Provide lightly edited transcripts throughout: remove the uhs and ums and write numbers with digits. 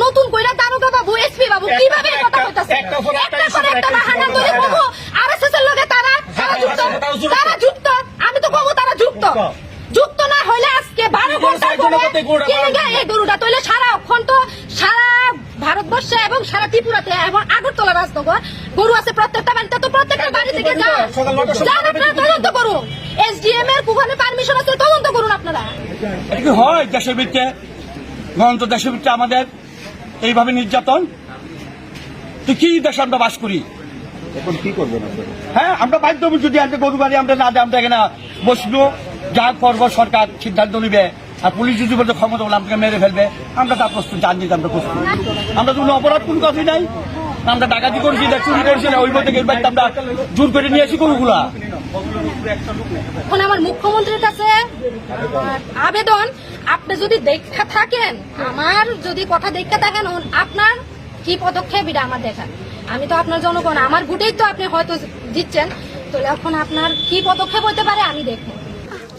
নতুন কইরা দারোগা বাবু এসপি বাবু কিভাবে কথা কইতাছে একটা পর একটা বাহানা ধরে কবো আরএসএস এর লগে তারা যুক্ত আমি তো কবো তারা যুক্ত না হইলে আজকে 12 ঘন্টা এই গরুটা তৈলে সারা অক্ষণ সারা ভারতবর্ষে এবং সারা ত্রিপুরাতে এবং আগরতলা রাজনগর গরু আছে প্রত্যেকটা বাড়িতে, তো প্রত্যেকটা বাড়ি থেকে যান আপনারা তদন্ত করুন। এসডিএম এর কুখানে পারমিশন আছে, তদন্ত করুন আপনারা। হয় দেশের ভিত্তিতে গণত দেশের ভিত্তিতে আমাদের এইভাবে নির্যাতন, তো কি দেশে আমরা বাস করি? এখন কি করবেন আপনারা? হ্যাঁ, আমরা বাধ্য যদি আজকে গরু বাড়ি আমরা না দেয় আমরা এখানে বসবো, যা করবো সরকার সিদ্ধান্ত নিবে। আর পুলিশ যদি বলতে ক্ষমতা বলে আমাকে মেরে ফেলবে, আমরা তা প্রস্তুত, জান দিতে আমরা প্রস্তুত। আমরা তো কোনো অপরাধ কোনো কথাই নাই, আমরা ডাকাতি করছি না, চুরি করছি না, ওই বলতে আমরা জোর করে নিয়ে আসি গরুগুলা। এখন আমার মুখ্যমন্ত্রীর কাছে আবেদন, আপনি যদি দেখা থাকেন, আমার যদি কথা দেখা থাকেন, আপনার কি পদক্ষেপ এটা আমার দেখা। আমি তো আপনার জনগণ, আমার ভোটেই তো আপনি হয়তো দিচ্ছেন, তো এখন আপনার কি পদক্ষেপ হইতে পারে আমি দেখবো।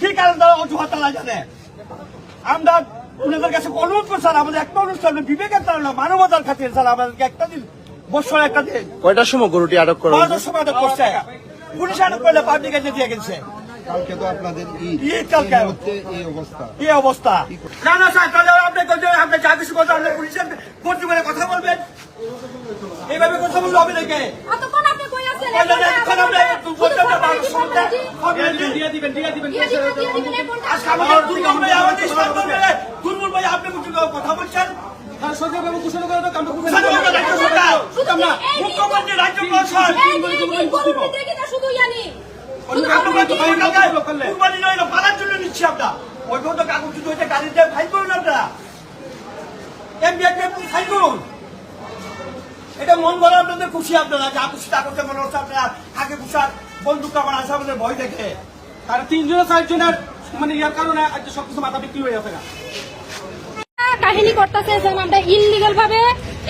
কি কারণ তারা অজুহাত জানে? আমরা ওনাদের কাছে অনুরোধ করছি, আমাদের একটা অনুষ্ঠান বিবেকের তারা মানবতার খাতির স্যার আমাদেরকে একটা দিন, বছর একটা দিন। কয়টার সময় গরুটি আটক করা হয়েছে? 12টার সময় আটক করছে, পুলিশ আটক করলে পাবলিক কাছে দিয়ে গেছে। কালকে তো আপনাদের ঈদ, কালকে এই অবস্থা। না না স্যার, তাহলে আপনি যা কিছু কথা আপনি পুলিশের পর্যবেক্ষণে কথা বলবেন, এইভাবে কথা বললে হবে নাকি? কতক্ষণ আপনি কই আছেন? দিয়ে দিবেন আজকে আমাদের দুর্বল ভাই, আমাদের ইসলাম ধর্মের দুর্বল ভাই, আপনি কথা বলছেন। মুখ্যমন্ত্রী রাজ্য প্রশাসন শুধু জানি কুরবানি নয়, পালার জন্য নিচ্ছি আমরা। ওই তো কাগজ যদি হইতে গাড়িতে ফাইল করুন, আপনারা ফাইল করুন। এটা মন বলে আপনাদের খুশি, আপনারা যা খুশি তা করতে মনে হচ্ছে। আপনারা আগে পুষার বন্দুক আমার আসা আমাদের ভয় দেখে, তারা 3 জন 4 জনের মানে ইয়ার কারণে আজ সবকিছু মাথা বিক্রি হয়ে যাচ্ছে। কাহিনী করতেছে যে আমরা ইনলিগাল ভাবে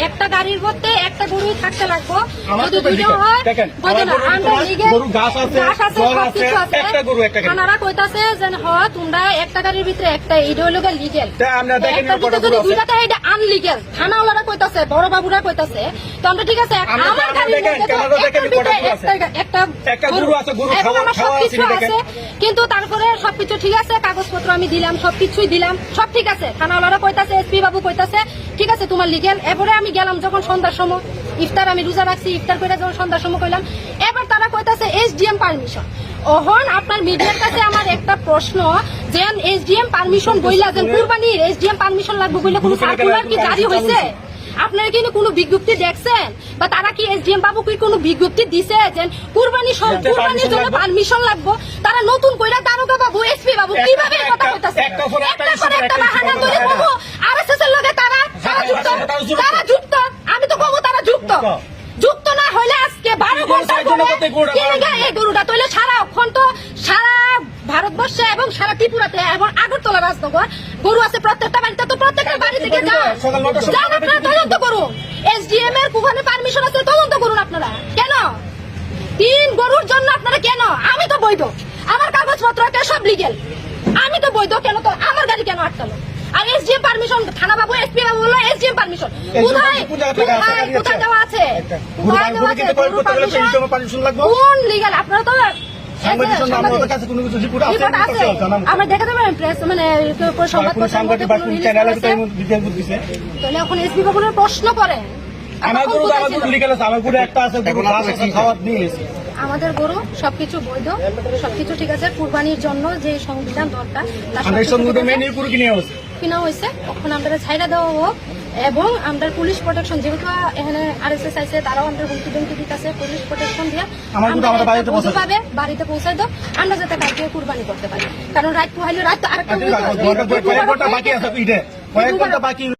একটা গাড়ির মধ্যে একটা গরুই থাকতে লাগবো, যদি দুটো হয় আপনারা কইতাছে যে হয় তোমরা একটা গাড়ির ভিতরে একটা, এটা হলো লিগেল, যদি দুইটা এটা আনলিগেল। থানাওয়ালারা কইতাছে, বড় বাবুরা কইতাছে, তো আমরা ঠিক আছে আমার গাড়ির একটা গরু এবং আমার সবকিছু আছে, কিন্তু তারপরে সবকিছু ঠিক আছে, কাগজপত্র আমি দিলাম, সবকিছুই দিলাম, সব ঠিক আছে। থানাওয়ালারা কইতাছে, এসপি বাবু কইতাছে ঠিক আছে তোমার লিগেল। এরপরে আমি গেলাম যখন সন্ধ্যার সময়, ইফতার আমি রোজা রাখছি, ইফতার করে যখন সন্ধ্যার সময় কইলাম, এবার তারা কইতাছে এসডিএম পারমিশন। ওহন আপনার মিডিয়ার কাছে আমার একটা প্রশ্ন, যে এসডিএম পারমিশন বইলা যে কুরবানির এসডিএম পারমিশন লাগবে বইলে কোনো সার্কুলার কি জারি হয়েছে? আপনারা কি কোনো বিজ্ঞপ্তি দেখছেন, বা তারা কি এসডিএম বাবু কি কোনো বিজ্ঞপ্তি দিছে যে কুরবানির জন্য পারমিশন লাগবে? তারা নতুন কইরা দারোগা বাবু এসপি বাবু কিভাবে কথা কইতাছে একটা পর একটা বাহানা ধরে কবো আরএসএস এর লগে তারা যুক্ত আমি তো কবো তারা যুক্ত না হইলে আজকে 12 ঘন্টা এই গরুটা তৈলে সারা অক্ষণ সারা ভারতবর্ষে এবং সারা ত্রিপুরাতে এবং আগরতলা রাজনগর গরু আছে প্রত্যেকটা বাড়িতে, তো প্রত্যেকটা বাড়ি থেকে যান আপনারা তদন্ত করুন। এসডিএম এর কুখানে পারমিশন আছে, তদন্ত করুন আপনারা। কেন 3 গরুর জন্য আপনারা কেন? আমি তো বৈধ, আমার কাগজপত্র সব লিগেল, আমি তো বৈধ, কেন তো আমার গাড়ি কেন আটকালো? আর এসডিএম পারমিশন, থানা বাবু এসপি বাবু বললো এসডিএম পারমিশন কোথায় দেওয়া আছে? কোন লিগেল? আপনারা তো আমরা দেখা যাবে প্রেস মানে তাহলে এখন এসপি বাবুর প্রশ্ন করেন। আমাদের গরু সবকিছু বৈধ, সবকিছু ঠিক আছে। কুরবানির জন্য যে সংবিধান দরকার কিনা হয়েছে, তখন আমরা ছাইড়া দেওয়া হোক, এবং আমরা পুলিশ প্রোটেকশন, যেহেতু এখানে আরএসএস আছে, তারাও আমরা হুমকি টুমকি দিতেছে, পুলিশ প্রোটেকশন দিয়ে ভাবে বাড়িতে পৌঁছাই দাও, আমরা যাতে কালকে কুরবানি করতে পারি। কারণ রাত পোহাইলে রাত তো আরেকটা